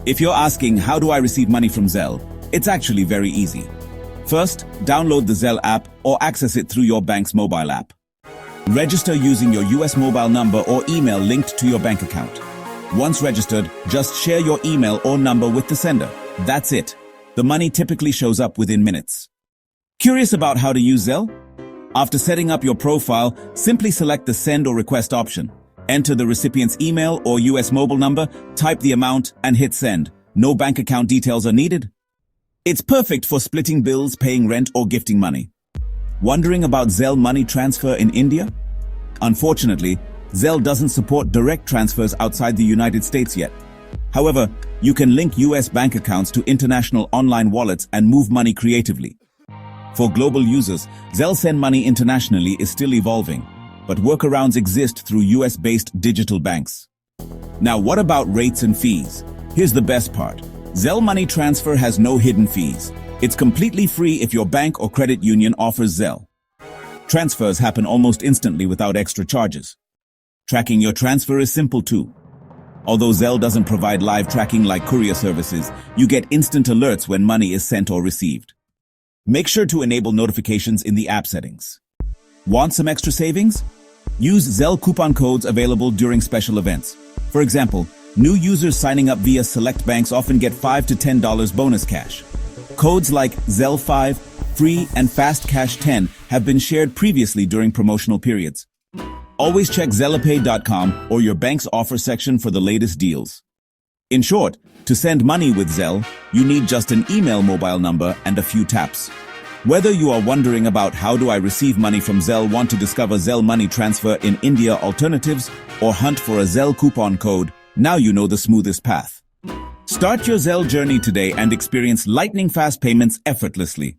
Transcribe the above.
If you're asking how do I receive money from Zelle, it's actually very easy. First, download the Zelle app or access it through your bank's mobile app. Register using your US mobile number or email linked to your bank account. Once registered, just share your email or number with the sender. That's it. The money typically shows up within minutes. Curious about how to use Zelle? After setting up your profile, simply select the Send or Request option. Enter the recipient's email or US mobile number, type the amount, and hit send. No bank account details are needed. It's perfect for splitting bills, paying rent, or gifting money. Wondering about Zelle money transfer in India? Unfortunately, Zelle doesn't support direct transfers outside the United States yet. However, you can link US bank accounts to international online wallets and move money creatively. For global users, Zelle Send Money internationally is still evolving, but workarounds exist through US-based digital banks. Now, what about rates and fees? Here's the best part. Zelle Money Transfer has no hidden fees. It's completely free if your bank or credit union offers Zelle. Transfers happen almost instantly without extra charges. Tracking your transfer is simple too. Although Zelle doesn't provide live tracking like courier services, you get instant alerts when money is sent or received. Make sure to enable notifications in the app settings. Want some extra savings? Use Zelle coupon codes available during special events. For example, new users signing up via select banks often get $5 to $10 bonus cash. Codes like Zelle 5, Free, and Fast Cash 10 have been shared previously during promotional periods. Always check zellepay.com or your bank's offer section for the latest deals. In short, to send money with Zelle, you need just an email mobile number and a few taps. Whether you are wondering about how do I receive money from Zelle, want to discover Zelle money transfer in India alternatives, or hunt for a Zelle coupon code, now you know the smoothest path. Start your Zelle journey today and experience lightning-fast payments effortlessly.